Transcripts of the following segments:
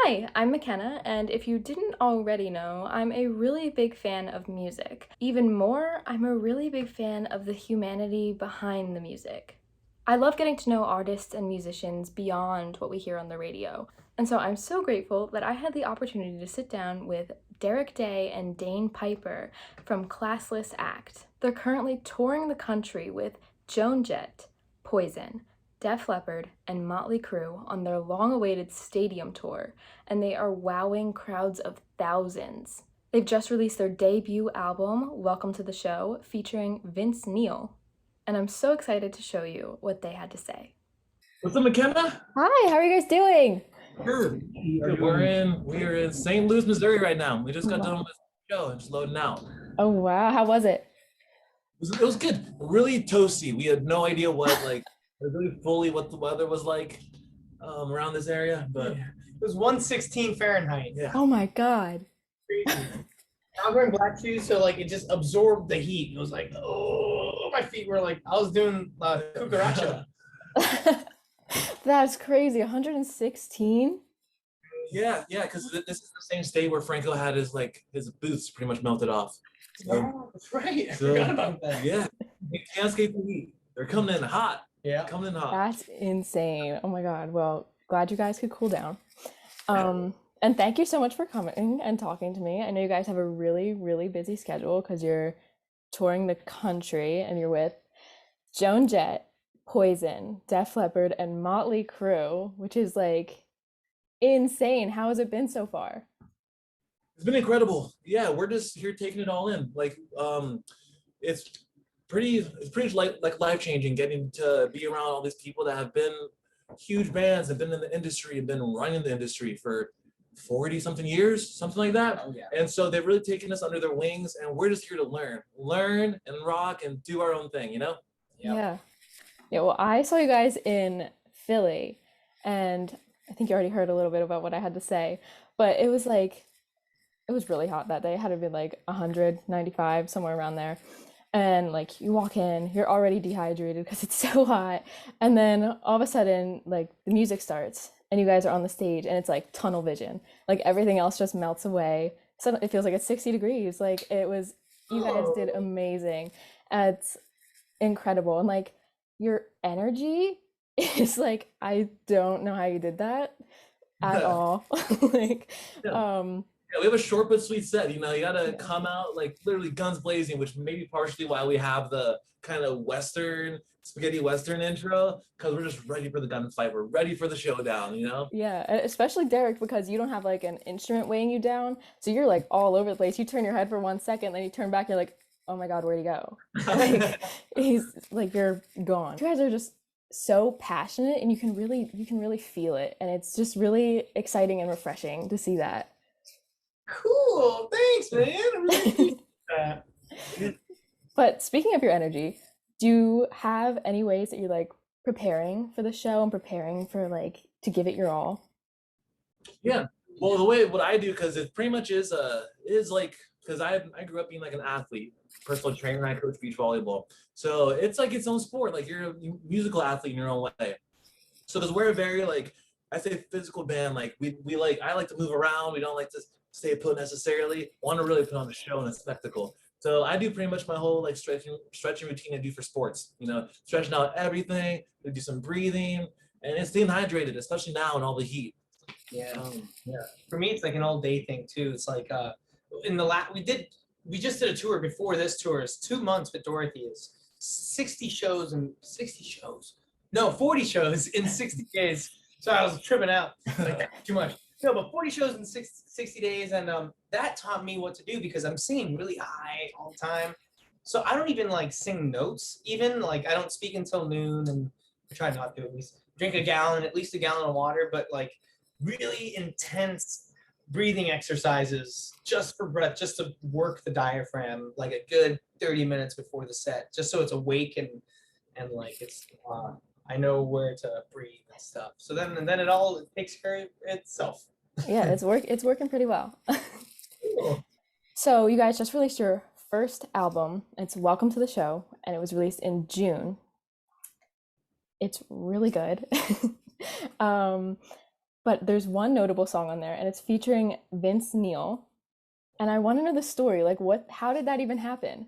Hi, I'm McKenna, and if you didn't already know, I'm a really big fan of music. Even more, I'm a really big fan of the humanity behind the music. I love getting to know artists and musicians beyond what we hear on the radio. And so I'm so grateful that I had the opportunity to sit down with Derek Day and Dane Pieper from Classless Act. They're currently touring the country with Joan Jett, Poison, Def Leppard, and Motley Crue on their long-awaited stadium tour, and they are wowing crowds of thousands. They've just released their debut album, Welcome to the Show, featuring Vince Neil. And I'm so excited to show you what they had to say. What's up, McKenna? Hi, how are you guys doing? Good. We're in St. Louis, Missouri right now. We just got done with the show and just loading out. Oh wow, how was it? It was good. Really toasty. We had no idea really fully what the weather was like around this area, but It was 116 Fahrenheit. yeah. Oh my god. Crazy. I'm wearing black shoes, so like it just absorbed the heat. It was like, oh, my feet were like, I was doing cucaracha. That's crazy. 116? Yeah, because this is the same state where Franco had his boots pretty much melted off. So, Oh, that's right. I So- forgot about that. yeah, you can't escape the heat. They're coming in hot. Yeah. Coming in hot. That's insane. Oh my god. Well, glad you guys could cool down. And thank you so much for coming and talking to me. I know you guys have a really, really busy schedule because you're touring the country and you're with Joan Jett, Poison, Def Leppard, and Motley Crue, which is like insane. How has it been so far? It's been incredible. Yeah, we're just here taking it all in. It's pretty like life changing getting to be around all these people that have been huge bands and been in the industry and been running the industry for 40 something years, something like that. Oh, yeah. And so they've really taken us under their wings, and we're just here to learn and rock and do our own thing, you know? Yep. Yeah. Yeah, well, I saw you guys in Philly, and I think you already heard a little bit about what I had to say, but it was really hot that day. It had to be like 195, somewhere around there. And like you walk in, you're already dehydrated because it's so hot. And then all of a sudden, like the music starts and you guys are on the stage and it's like tunnel vision. Like everything else just melts away. So it feels like it's 60 degrees. Like you guys did amazing. It's incredible. And like your energy is like, I don't know how you did that at all. Like, Yeah. um, Yeah, we have a short but sweet set. You know, you gotta come out like literally guns blazing, which may be partially why we have the kind of Western spaghetti Western intro, because we're just ready for the gunfight. We're ready for the showdown. You know? Yeah, especially Derek because you don't have like an instrument weighing you down, so you're like all over the place. You turn your head for 1 second, then you turn back, you're like, oh my God, where'd he go? Like he's like you're gone. You guys are just so passionate and you can really feel it, and it's just really exciting and refreshing to see that. Cool. Thanks, man. I really appreciate that. But speaking of your energy, do you have any ways that you're like preparing for the show and preparing for like to give it your all? Yeah. Well, the way what I do, because it pretty much is like, because I grew up being like an athlete, personal trainer. I coach beach volleyball, so it's like its own sport. Like you're a musical athlete in your own way. So because we're a very like I say physical band, like we like I like to move around. We don't like to stay put necessarily. Want to really put on a show and a spectacle. So I do pretty much my whole like stretching routine I do for sports. You know, stretching out everything. We do some breathing, and it's staying hydrated, especially now in all the heat. Yeah. Yeah. For me, it's like an all day thing too. It's like in the we just did a tour before this tour. It's 2 months with Dorothy. It's 60 shows. No, 40 shows in 60 days. So I was tripping out. Like too much. No, but 40 shows in 60 days, and that taught me what to do because I'm singing really high all the time. So I don't even like sing notes. Even like I don't speak until noon, and I try not to at least drink at least a gallon of water. But like really intense breathing exercises just for breath, just to work the diaphragm like a good 30 minutes before the set, just so it's awake and like it's I know where to breathe and stuff. So then it all takes care of itself. Yeah, it's working pretty well. Cool. So you guys just released your first album. It's Welcome to the Show, and it was released in June. It's really good. Um, But there's one notable song on there, and it's featuring Vince Neil. And I want to know the story. Like, how did that even happen?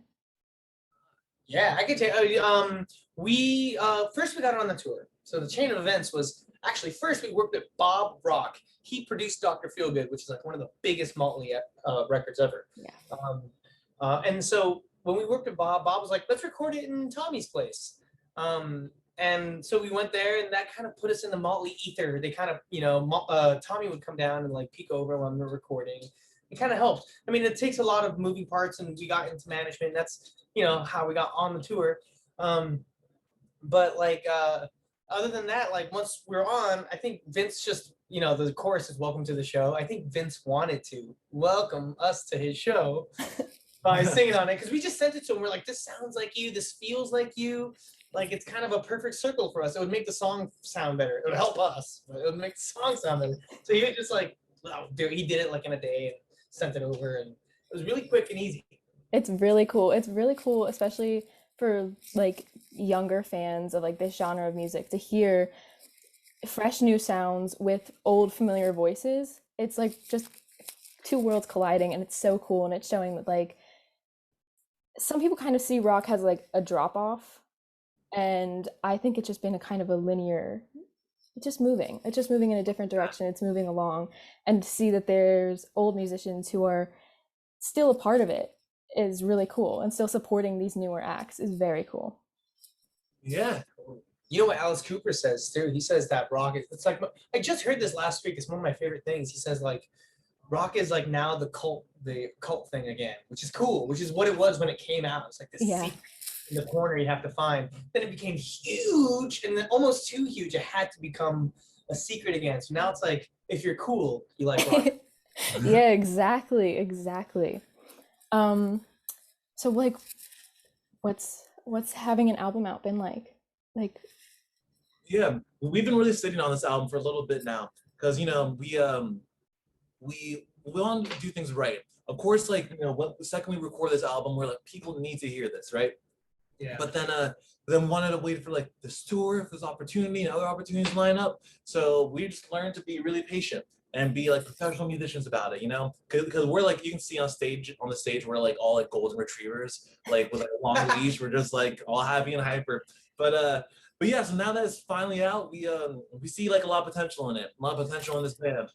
Yeah, I could tell you. We first we got on the tour. So the chain of events was actually first we worked with Bob Rock. He produced Dr. Feelgood, which is like one of the biggest Motley records ever. Yeah. And so when we worked with Bob, Bob was like, "Let's record it in Tommy's place." And so we went there, and that kind of put us in the Motley ether. They kind of, Tommy would come down and like peek over when we were recording. It kind of helped. I mean, it takes a lot of moving parts, and we got into management. That's how we got on the tour. But like other than that, like once we're on, I think Vince just the chorus is "Welcome to the show." I think Vince wanted to welcome us to his show by singing on it, because we just sent it to him. We're like, "This sounds like you. This feels like you." Like it's kind of a perfect circle for us. It would make the song sound better. It would help us, but it would make the song sound better. So he was just like, "Wow, dude," he did it like in a day and sent it over, and it was really quick and easy. It's really cool. It's really cool, especially for like younger fans of like this genre of music, to hear fresh new sounds with old familiar voices. It's like just two worlds colliding, and it's so cool. And it's showing that like some people kind of see rock as like a drop off, and I think it's just been a kind of a linear, it's just moving in a different direction. It's moving along, and to see that there's old musicians who are still a part of it is really cool, and still supporting these newer acts is very cool. Yeah. You know what Alice Cooper says too? He says that rock is, it's like, I just heard this last week. It's one of my favorite things. He says like rock is like now the cult thing again, which is cool, which is what it was when it came out. It's like this Yeah. secret in the corner you have to find. Then it became huge, and then almost too huge. It had to become a secret again. So now it's like, if you're cool, you like rock. Yeah, exactly. So like what's having an album out been like? Like Yeah, we've been really sitting on this album for a little bit now, because we want to do things right. Of course, like the second we record this album, we're like, people need to hear this, right? Yeah. But then wanted to wait for like this tour, if there's opportunity and other opportunities line up. So we just learned to be really patient and be like professional musicians about it, because we're like, you can see on the stage, we're like all like golden retrievers, like with like a long leash. We're just like all happy and hyper. But yeah, so now that it's finally out, we see like a lot of potential in it, a lot of potential in this band.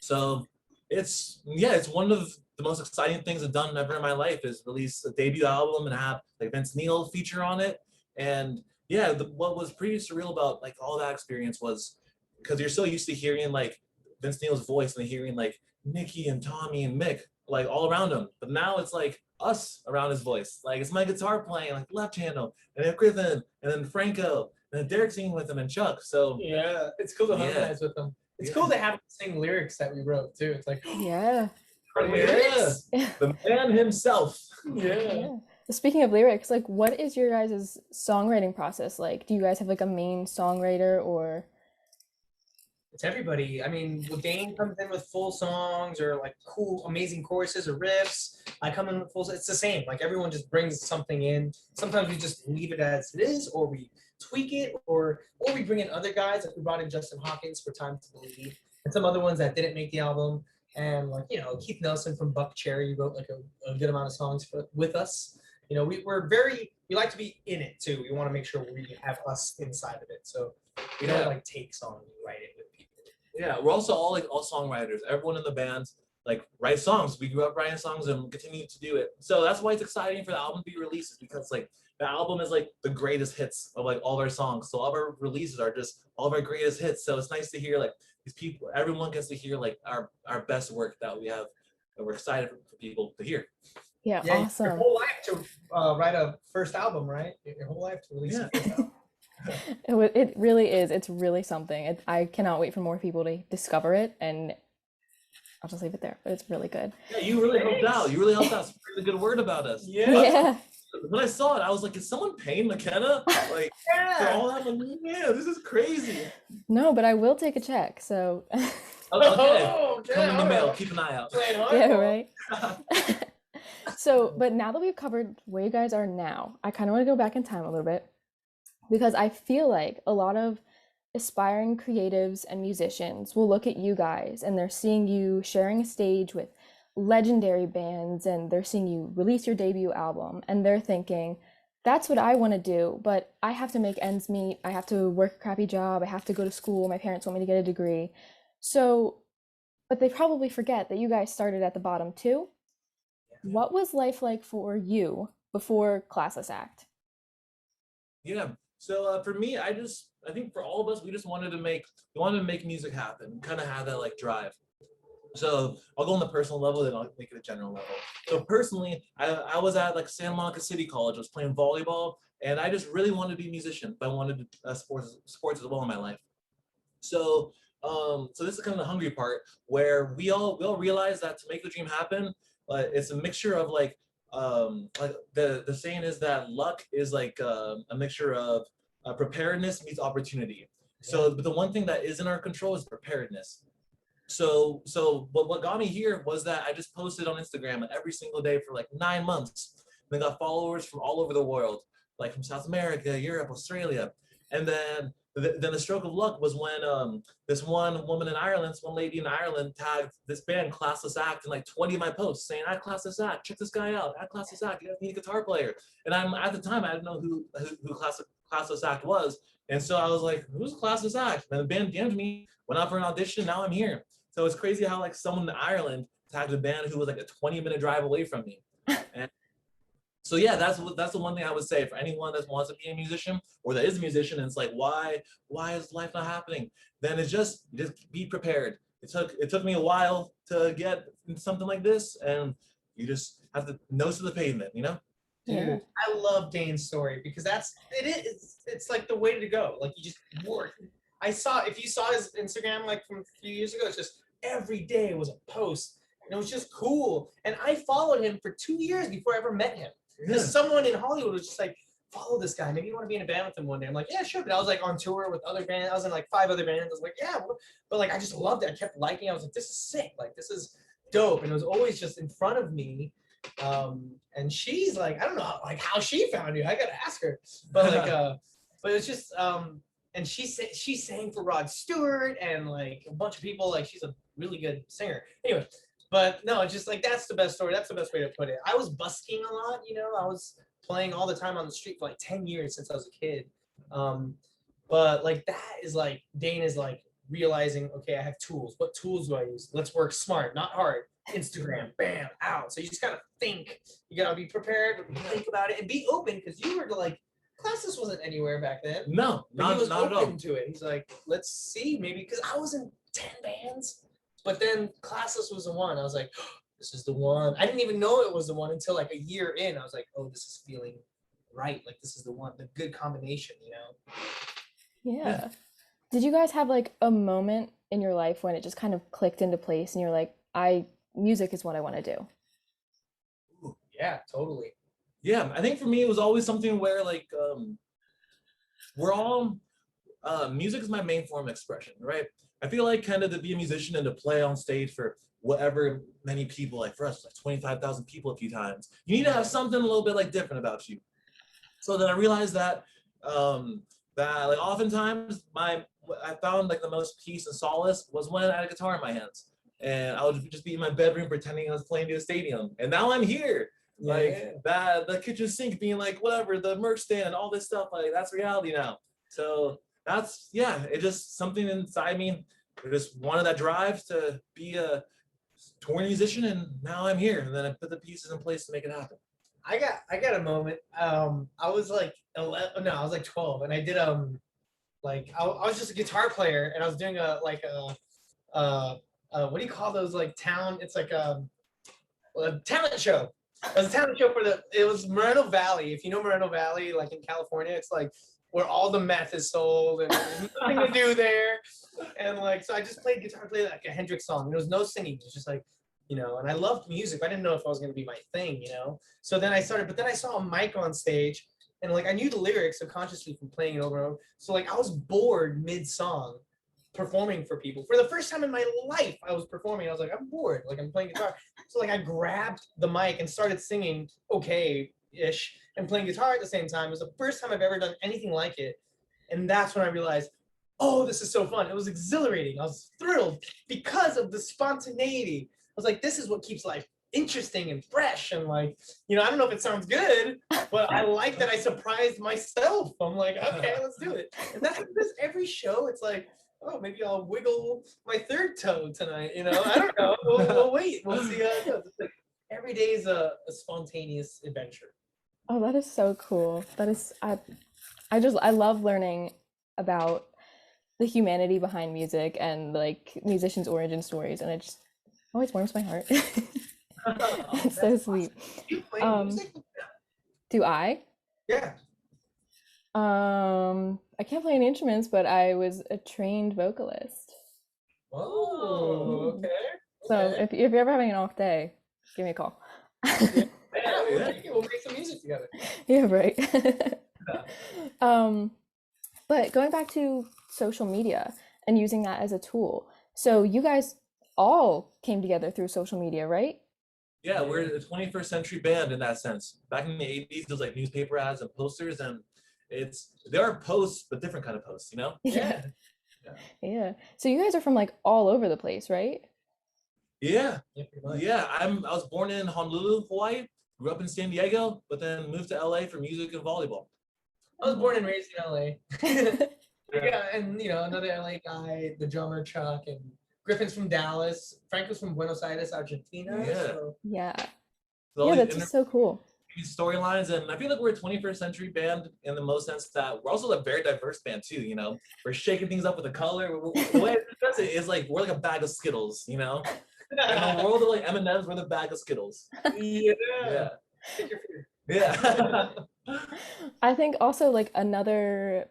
So it's one of the most exciting things I've done ever in my life, is release a debut album and have like Vince Neil feature on it. And yeah, what was pretty surreal about like all that experience was because you're so used to hearing like Vince Neil's voice and hearing like Nikki and Tommy and Mick like all around him, but now it's like us around his voice. Like it's my guitar playing like left channel, and then Griffin, and then Franco, and then Derek singing with him and Chuck. So Yeah, it's cool to harmonize with them. It's cool to have them sing lyrics that we wrote too. It's like, yeah. lyrics? The man himself. Yeah. So speaking of lyrics, like what is your guys' songwriting process like? Do you guys have like a main songwriter, or It's everybody. I mean, well, Dane comes in with full songs or like cool, amazing choruses or riffs. I come in with full. It's the same. Like everyone just brings something in. Sometimes we just leave it as it is, or we tweak it, or we bring in other guys. Like we brought in Justin Hawkins for "Time to Believe," and some other ones that didn't make the album. And like Keith Nelson from Buck Cherry wrote like a good amount of songs with us. We like to be in it too. We want to make sure we have us inside of it. So we don't like take songs and write it with people. Yeah, we're also all songwriters. Everyone in the band like writes songs. We grew up writing songs and continue to do it. So that's why it's exciting for the album to be released, because like the album is like the greatest hits of like all of our songs. So all of our releases are just all of our greatest hits. So it's nice to hear like these people, everyone gets to hear like our best work that we have, and we're excited for people to hear. yeah, awesome. Your whole life to write a first album, right? Your whole life to release a first album. It really is. It's really something. I cannot wait for more people to discover it, and I'll just leave it there. But it's really good. Yeah, you really helped out. You really helped out. Spread a good word about us. Yeah. When I saw it, I was like, is someone paying McKenna? Like, for all that? I'm like, yeah, this is crazy. No, but I will take a check. So. Okay. Oh, Come in the mail. Keep an eye out. Yeah, right. So, but now that we've covered where you guys are now, I kind of want to go back in time a little bit, because I feel like a lot of aspiring creatives and musicians will look at you guys and they're seeing you sharing a stage with legendary bands and they're seeing you release your debut album and they're thinking, that's what I want to do, but I have to make ends meet. I have to work a crappy job. I have to go to school. My parents want me to get a degree. So, but they probably forget that you guys started at the bottom too. What was life like for you before Classless Act? Yeah. So for me, I think for all of us, we wanted to make music happen, kind of have that like drive. So I'll go on the personal level, then I'll make it a general level. So personally, I was at like Santa Monica City College. I was playing volleyball, and I just really wanted to be a musician, but I wanted sports as well in my life. So so this is kind of the hungry part where we all realize that to make the dream happen, it's a mixture of like the saying is that luck is like a mixture of preparedness meets opportunity. So but the one thing that is in our control is preparedness. So what got me here was that I just posted on Instagram every single day for like 9 months. And I got followers from all over the world, like from South America, Europe, Australia. And then the stroke of luck was when this one woman in Ireland, this one lady in Ireland tagged this band Classless Act in like 20 of my posts saying, "At Classless Act, check this guy out. At Classless Act, you guys need a guitar player." And I'm at the time I didn't know who Classless Act was. And so I was like, "Who's Classless Act?" And the band DM'd me, went out for an audition. Now I'm here. So it's crazy how like someone in Ireland tagged a band who was like a 20-minute drive away from me. And so yeah, that's the one thing I would say for anyone that wants to be a musician or that is a musician and it's like why is life not happening? Then it's just be prepared. It took me a while to get something like this, and you just have to nose to the pavement, you know? Yeah. Dude, I love Dane's story because it's like the way to go. Like you just work. If you saw his Instagram like from a few years ago, it's just every day was a post. And it was just cool. And I followed him for 2 years before I ever met him. Because someone in Hollywood was just like, follow this guy. Maybe you want to be in a band with him one day. I'm like, yeah, sure. But I was like on tour with other bands. I was in like 5 other bands. I was like, yeah. But like, I just loved it. I kept liking it. I was like, this is sick. Like, this is dope. And it was always just in front of me. And she's like, I don't know like how she found you. I got to ask her. But like, but it's just, and she sang for Rod Stewart and like a bunch of people. Like, she's a really good singer. Anyway. But no, just like that's the best story. That's the best way to put it. I was busking a lot, I was playing all the time on the street for like 10 years since I was a kid. But like that is like Dane is like realizing, okay, I have tools. What tools do I use? Let's work smart, not hard. Instagram, bam, out. So you just gotta think. You gotta be prepared, think about it, and be open because you were like, Classless wasn't anywhere back then. No, But he was not at all. open to it. He's like, let's see, maybe because I was in 10 bands. But then Classless was the one. I was like, oh, this is the one. I didn't even know it was the one until like a year in. I was like, oh, this is feeling right. Like this is the one, the good combination, Yeah. Did you guys have like a moment in your life when it just kind of clicked into place and you're like, music is what I want to do? Yeah, totally. Yeah, I think for me it was always something where like we're all music is my main form of expression, right? I feel like kind of to be a musician and to play on stage for whatever many people, like for us, like 25,000 people a few times, you need to have something a little bit like different about you. So then I realized that that like oftentimes I found like the most peace and solace was when I had a guitar in my hands. And I would just be in my bedroom pretending I was playing to a stadium. And now I'm here. Like that, the kitchen sink being like whatever, the merch stand, all this stuff, like that's reality now. So that's it just something inside me. I just wanted that drive to be a touring musician, and now I'm here. And then I put the pieces in place to make it happen. I got a moment. I was like 11, no, I was like 12, and I did like I was just a guitar player, and I was doing what do you call those like town? It's like a talent show. It was a talent show it was Moreno Valley. If you know Moreno Valley, like in California, it's like where all the meth is sold and there's nothing to do there. And like, so I just played like a Hendrix song. There was no singing. It was just like, and I loved music. I didn't know if I was going to be my thing, So then I saw a mic on stage and like, I knew the lyrics subconsciously from playing it over and over. So like, I was bored mid-song performing for people. For the first time in my life, I was performing. I was like, I'm bored. Like, I'm playing guitar. So like, I grabbed the mic and started singing okay-ish and playing guitar at the same time. It was the first time I've ever done anything like it. And that's when I realized, oh, this is so fun. It was exhilarating. I was thrilled because of the spontaneity. I was like, this is what keeps life interesting and fresh. And like, I don't know if it sounds good, but I like that I surprised myself. I'm like, okay, let's do it. And that's every show. It's like, oh, maybe I'll wiggle my third toe tonight. I don't know. We'll wait. We'll see how it goes. It's like every day is a spontaneous adventure. Oh, that is so cool. That is, I love learning about the humanity behind music and like musicians' origin stories, and it just always warms my heart. It's so sweet. You play music? Do I? Yeah. I can't play any instruments, but I was a trained vocalist. Oh, okay. So Okay. if you're ever having an off day, give me a call. Yeah, we'll make some music together. Yeah, right. But going back to social media and using that as a tool. So you guys all came together through social media, right? Yeah, we're a 21st century band in that sense. Back in the 80s, there was like newspaper ads and posters, and there are posts, but different kind of posts, Yeah. Yeah. So you guys are from like all over the place, right? Yeah. Yeah, pretty much. Yeah, I was born in Honolulu, Hawaii, grew up in San Diego, but then moved to LA for music and volleyball. I was born and raised in LA. Yeah, and another LA guy, the drummer Chuck, and Griffin's from Dallas. Frank was from Buenos Aires, Argentina. Yeah. So. Yeah. So all Yeah, these that's just so cool. storylines, and I feel like we're a 21st century band in the most sense that we're also a very diverse band too. We're shaking things up with the color. The way I express it is like we're like a bag of Skittles. In the world of like M&Ms, we're the bag of Skittles. Yeah. Yeah. I think also like another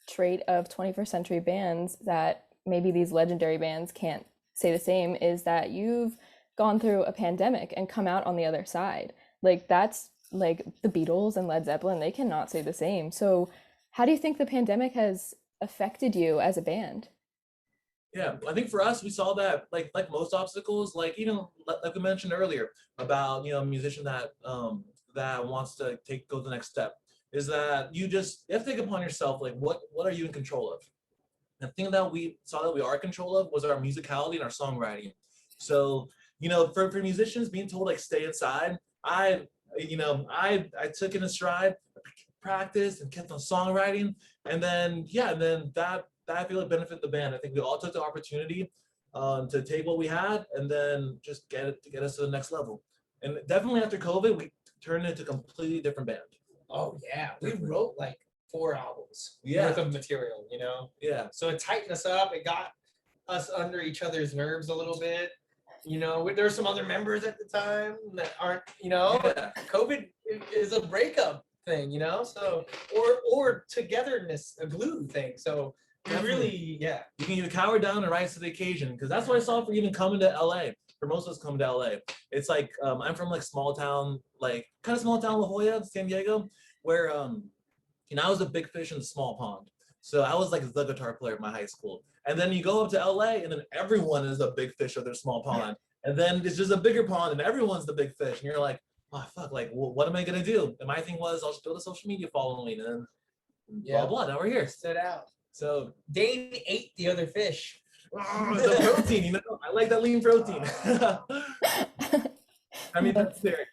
trait of 21st century bands that maybe these legendary bands can't say the same is that you've gone through a pandemic and come out on the other side. Like that's like the Beatles and Led Zeppelin, they cannot say the same. So how do you think the pandemic has affected you as a band? Yeah, I think for us, we saw that like most obstacles, like like we mentioned earlier about a musician that that wants to go to the next step, is that you have to take upon yourself like what are you in control of? And the thing that we saw that we are in control of was our musicality and our songwriting. So for musicians being told like stay inside, I took it in stride, practiced and kept on songwriting, and then that I feel like benefited the band. I think we all took the opportunity to take what we had and then just get us to the next level. And definitely after COVID, we turned into a completely different band. Oh yeah, we wrote like 4 albums Yeah. worth of material. Yeah. So it tightened us up. It got us under each other's nerves a little bit. There were some other members at the time that aren't. Yeah. COVID is a breakup thing. So or togetherness, a glue thing. So we really, yeah. You can either cower down and rise to the occasion, because that's what I saw for even coming to LA. For most of us coming to LA, it's like I'm from like small town, like kind of small town La Jolla, San Diego, where I was a big fish in the small pond. So I was like the guitar player at my high school. And then you go up to LA and then everyone is a big fish of their small pond. And then it's just a bigger pond and everyone's the big fish. And you're like, oh fuck, like what am I gonna do? And my thing was I'll just build a social media following and blah blah. Now we're here. Stood out. So Dane ate the other fish. the protein, I like that lean protein. I mean that's there.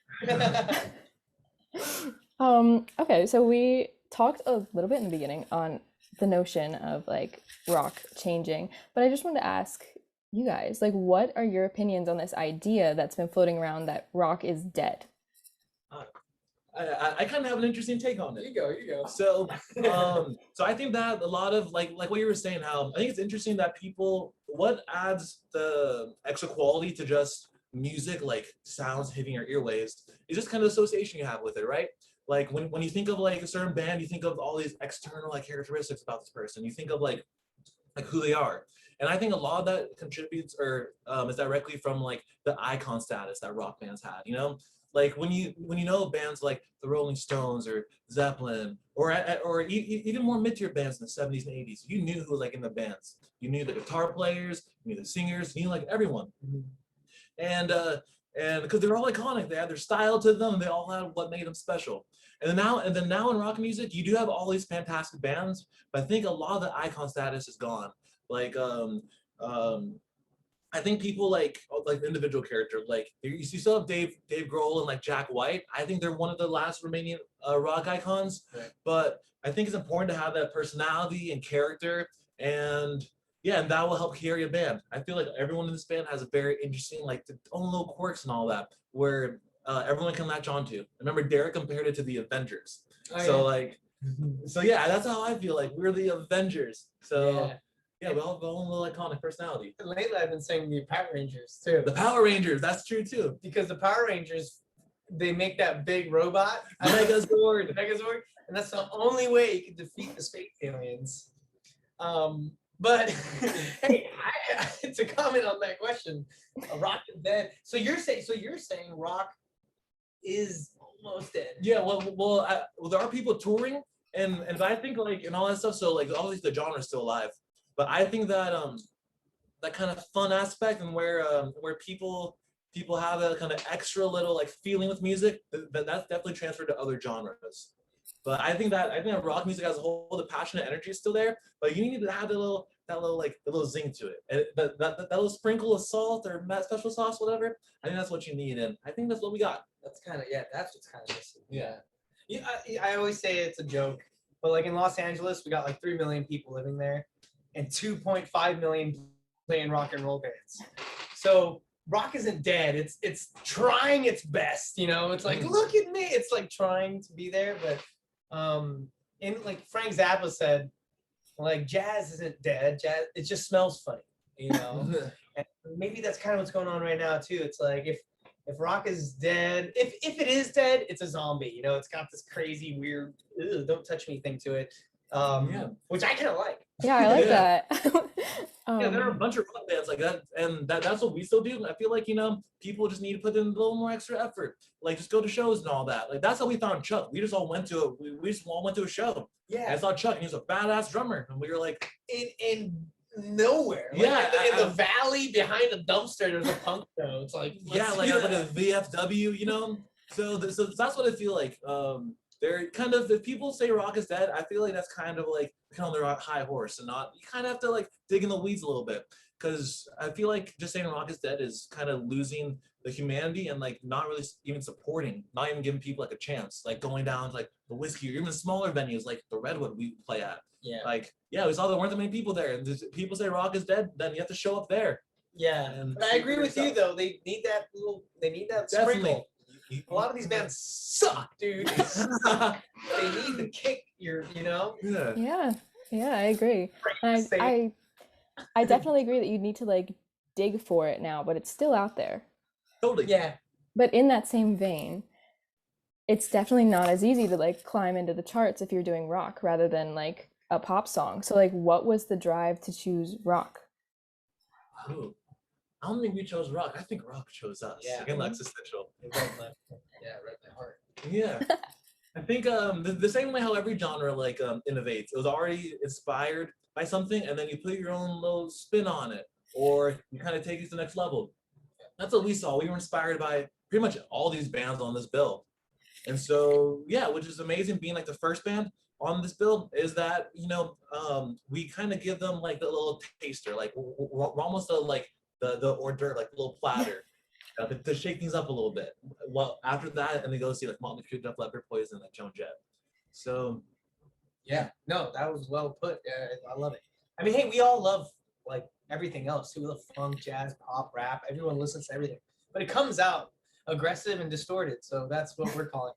Okay, so we talked a little bit in the beginning on the notion of like rock changing, but I just wanted to ask you guys, like, what are your opinions on this idea that's been floating around that rock is dead? I kind of have an interesting take on it. You go. So, so I think that a lot of like what you were saying, how I think it's interesting that what adds the extra quality to just music, like sounds hitting your earwaves, is just kind of association you have with it, right? Like when you think of like a certain band, you think of all these external like characteristics about this person. You think of like who they are. And I think a lot of that contributes or is directly from like the icon status that rock bands had, Like when you know bands like the Rolling Stones or Zeppelin or even more mid-tier bands in the 70s and 80s, you knew who was like in the bands. You knew the guitar players, you knew the singers, you knew like everyone. And and because they're all iconic, they had their style to them, and they all had what made them special. And then now in rock music, you do have all these fantastic bands, but I think a lot of the icon status is gone. Like um, I think people like the individual character, like you still have Dave Grohl and like Jack White. I think they're one of the last remaining rock icons. Right. But I think it's important to have that personality and character, and yeah, and that will help carry a band. I feel like everyone in this band has a very interesting like their own little quirks and all that, where everyone can latch onto. Remember, Derek compared it to the Avengers. Oh, So yeah. like, so yeah, that's how I feel. Like we're the Avengers. So. Yeah. Yeah, we all have our own little iconic personality. And lately, I've been saying the Power Rangers too. The Power Rangers, that's true too. Because the Power Rangers, they make that big robot, Megazord. Megazord, and that's the only way you can defeat the space aliens. But hey, to comment on that question, Rock is dead. So you're saying Rock is almost dead. Yeah, well, there are people touring, and I think like and all that stuff. So like obviously the genre is still alive, but I think that that kind of fun aspect and where people have a kind of extra little like feeling with music, that's definitely transferred to other genres. But I think that rock music as a whole, the passion and energy is still there, but you need to have that little like the little zing to it, and that little sprinkle of salt or special sauce, whatever. I think that's what you need, and I think that's what we got. That's kind of that's what's kind of missing. Yeah. Yeah, I always say it's a joke, but like in Los Angeles, we got like 3 million people living there, and 2.5 million playing rock and roll bands. So rock isn't dead. It's trying its best. You know, it's like look at me. It's like trying to be there, but in like Frank Zappa said, like jazz isn't dead. Jazz, it just smells funny. You know, and maybe that's kind of what's going on right now too. It's like if rock is dead, if it is dead, it's a zombie. You know, it's got this crazy weird don't touch me thing to it. Which I kind of like. Yeah, I like that. Yeah, there are a bunch of rock bands like that, and that's what we still do. I feel like people just need to put in a little more extra effort, like just go to shows and all that. Like that's how we found Chuck. We just all went to we just all went to a show. Yeah, and I saw Chuck, and he was a badass drummer, and we were like in nowhere. Like yeah, in the valley behind the dumpster, there's a punk show. It's like yeah, like a VFW, So that's what I feel like. They're kind of, if people say rock is dead, I feel like that's kind of like on their high horse and not. You kind of have to like dig in the weeds a little bit, because I feel like just saying rock is dead is kind of losing the humanity and like not really even supporting, not even giving people like a chance, like going down to like the Whiskey or even smaller venues like the Redwood we play at. Yeah. Like we saw there weren't that many people there, and people say rock is dead, then you have to show up there. Yeah, but I agree with you though. They need that sprinkle. A lot of these bands suck, dude. They need to kick you know? Yeah, I agree. And I definitely agree that you need to like dig for it now, but it's still out there. Totally. Yeah. But in that same vein, it's definitely not as easy to like climb into the charts if you're doing rock rather than like a pop song. So like what was the drive to choose rock? Ooh. I don't think we chose rock. I think rock chose us. Yeah. Again, existential. Right my heart. Yeah. I think the same way how every genre like innovates. It was already inspired by something, and then you put your own little spin on it, or you kind of take it to the next level. That's what we saw. We were inspired by pretty much all these bands on this bill. And so, yeah, which is amazing being like the first band on this build is that, we kind of give them like the little taster, like we're almost like the hors d'oeuvre, like the little platter to shake things up a little bit. Well, after that, and they go see like Motley Crue, Def Leppard, Poison, like Joan Jett. So, yeah, no, that was well put. I love it. I mean, hey, we all love like everything else. We love funk, jazz, pop, rap. Everyone listens to everything, but it comes out aggressive and distorted. So that's what we're calling.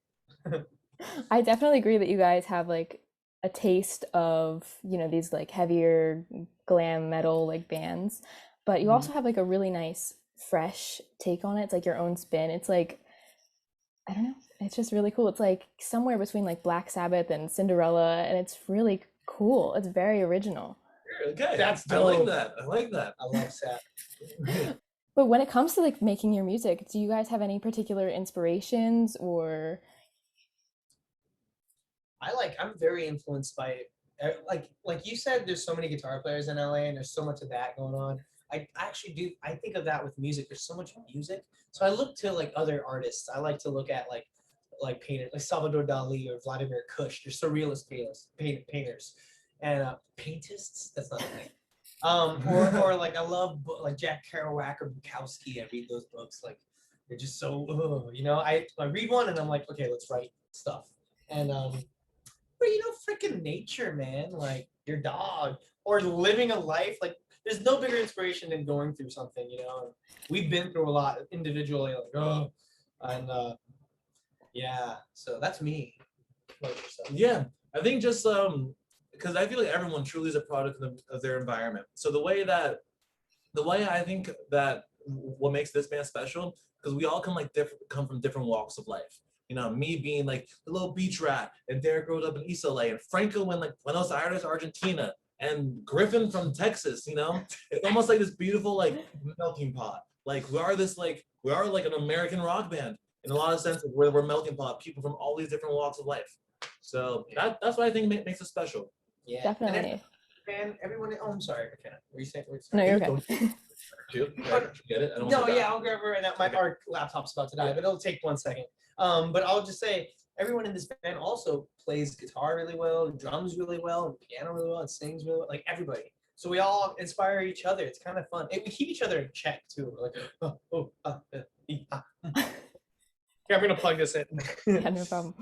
I definitely agree that you guys have like a taste of, these like heavier glam metal like bands, but you also have like a really nice fresh take on it. It's like your own spin. It's like, I don't know, it's just really cool. It's like somewhere between like Black Sabbath and Cinderella, and it's really cool. It's very original. Okay, that's dope. I like that. I love Sabbath. But when it comes to like making your music, do you guys have any particular inspirations or? I'm very influenced by like you said, there's so many guitar players in LA and there's so much of that going on. I actually do. I think of that with music. There's so much music, so I look to like other artists. I like to look at like painters, like Salvador Dali or Vladimir Kush. They're surrealist painters, and paintists. That's not a thing. Or like I love like Jack Kerouac or Bukowski. I read those books. Like they're just so I read one and I'm like, okay, let's write stuff. And but freaking nature, man, like your dog or living a life like there's no bigger inspiration than going through something. We've been through a lot individually, like and yeah, so that's me. Yeah, I think just because I feel like everyone truly is a product of their environment. So the way I think that what makes this band special, because we all come from different walks of life. Me being like the little beach rat, and Derek grows up in East LA, and Franco in like Buenos Aires, Argentina, and Griffin from Texas. It's almost like this beautiful like melting pot. Like we are like an American rock band in a lot of senses, where we're melting pot, people from all these different walks of life. So that's what I think makes it special. Yeah, Definitely. And everyone. Oh, I'm sorry. Okay, were you saying? No, you're Don't okay. get it? I don't No, want to yeah, die. I'll grab it right now. Our laptop's about to die, but it'll take 1 second. But I'll just say everyone in this band also plays guitar really well, drums really well, and piano really well, and sings really well. Like everybody. So we all inspire each other. It's kind of fun. We keep each other in check too. We're like, Yeah, I'm gonna plug this in. Yeah, no problem.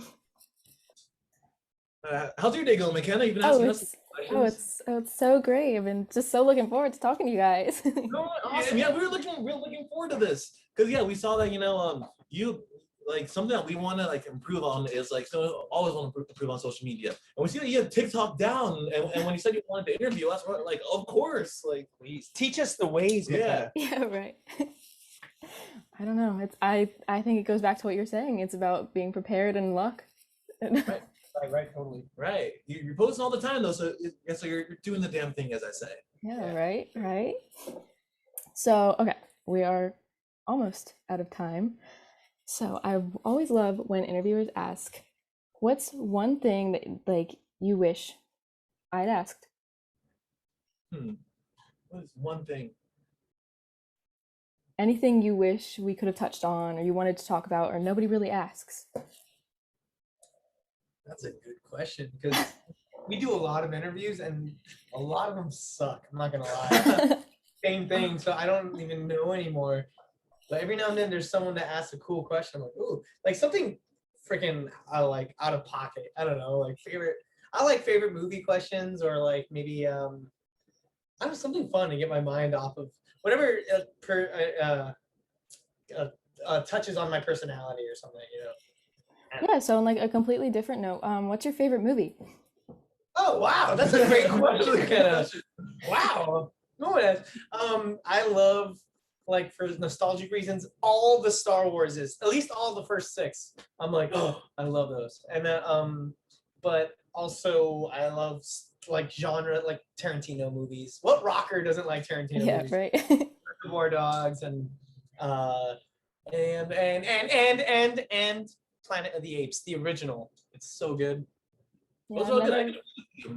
How's your day going, McKenna? You've been Oh, asking us it's questions. it's so great. I've been just so looking forward to talking to you guys. No, awesome. Yeah, we're looking forward to this because we saw that you like something that we want to like improve on is like so always want to improve on social media, and we see that you have TikTok down, and when you said you wanted to interview us, we're like, of course, like Please teach us the ways. yeah. Yeah, right. I don't know. I think it goes back to what you're saying. It's about being prepared and luck. Right, totally. Right. You're posting all the time though, so you're doing the damn thing, as I say. Yeah, right. So, okay, we are almost out of time. So, I always love when interviewers ask, what's one thing that like you wish I'd asked? What is one thing? Anything you wish we could have touched on or you wanted to talk about or nobody really asks? That's a good question because we do a lot of interviews and a lot of them suck. I'm not gonna lie. Same thing. So I don't even know anymore. But every now and then there's someone that asks a cool question. I'm like, ooh, like something freaking like out of pocket. I don't know, like I like favorite movie questions or like maybe I don't know, something fun to get my mind off of whatever touches on my personality or something. Yeah, so on like a completely different note, what's your favorite movie? Oh wow, that's a great question. Wow, no one has. I love, like, for nostalgic reasons, all the Star Warses, at least all the first 6. I'm like, oh, I love those. And then but also I love like genre, like Tarantino movies. What rocker doesn't like Tarantino Yeah, movies? right. War Dogs and Planet of the Apes, the original. It's so good. Yeah, Those are all good.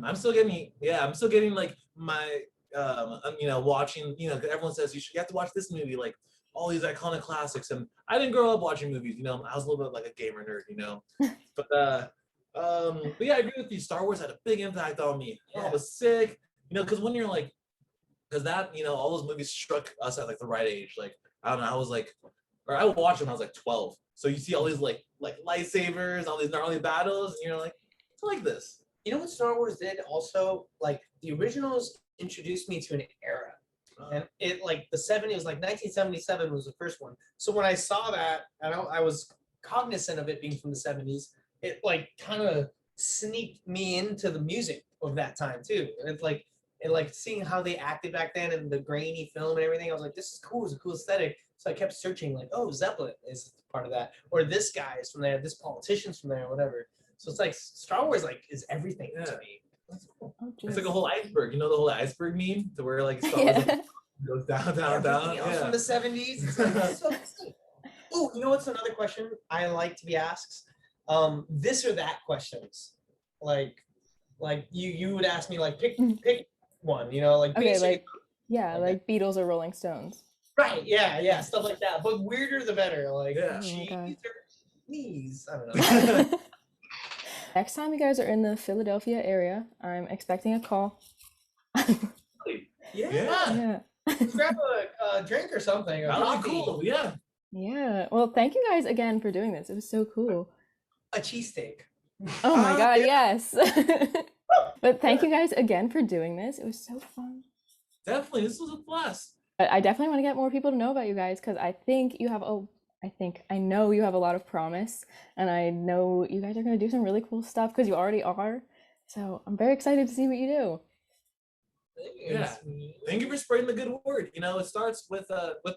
I'm still getting like my watching, everyone says you have to watch this movie, like all these iconic classics, and I didn't grow up watching movies, I was a little bit like a gamer nerd, but yeah, I agree with you. Star Wars had a big impact on me. Yeah. It was sick, because when you're like, because that, all those movies struck us at like the right age. Like, I don't know, I was like, or I watched them when I was like 12. So you see all these like lightsabers, all these gnarly battles, and you're like, it's like this. You know what Star Wars did also? Like the originals introduced me to an era. And it like the 70s, like 1977 was the first one. So when I saw that, I was cognizant of it being from the 70s. It like kind of sneaked me into the music of that time too. And it's like seeing how they acted back then and the grainy film and everything. I was like, this is cool. It's a cool aesthetic. So I kept searching, like, oh, Zeppelin is part of that, or this guy is from there, this politician's from there, or whatever. So it's like Star Wars like is everything to me. Oh, It's like a whole iceberg. The whole iceberg meme, to where like Star Wars yeah. goes down, down, Everything down. else Yeah. from the 70s. It's like, so cool. Oh, you know what's another question I like to be asked? This or that questions. Like you would ask me like pick one, like Okay, basically, like Yeah, Okay. like Beatles or Rolling Stones. Right, yeah, stuff like that. But weirder the better. Like Yeah. Oh my God. cheese or knees. I don't know. Next time you guys are in the Philadelphia area, I'm expecting a call. Yeah. Yeah. Let's grab a drink or something. Or That would be coffee. cool. Yeah. Yeah. Well, thank you guys again for doing this. It was so cool. A cheesesteak. Oh my God, yeah. yes. But thank you guys again for doing this. It was so fun. Definitely. This was a blast. I definitely want to get more people to know about you guys because I think you have I know you have a lot of promise, and I know you guys are going to do some really cool stuff because you already are. So I'm very excited to see what you do. Yeah. Thank you for spreading the good word. You know, it starts with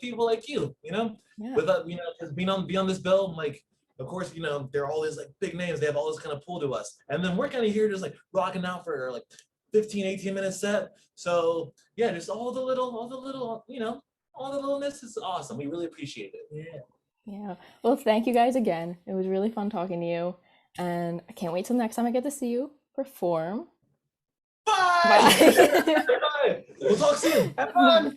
people like you. You know, Yeah. with you know, because being on this bill, like, of course, you know, they're all these like big names. They have all this kind of pull to us, and then we're kind of here just like rocking out for like 15, 18 minute set. So yeah, just all the little, you know, all the littleness is awesome. We really appreciate it. Yeah. Yeah. Well, thank you guys again. It was really fun talking to you, and I can't wait till next time I get to see you perform. Bye. Bye. Bye. We'll talk soon. Have fun.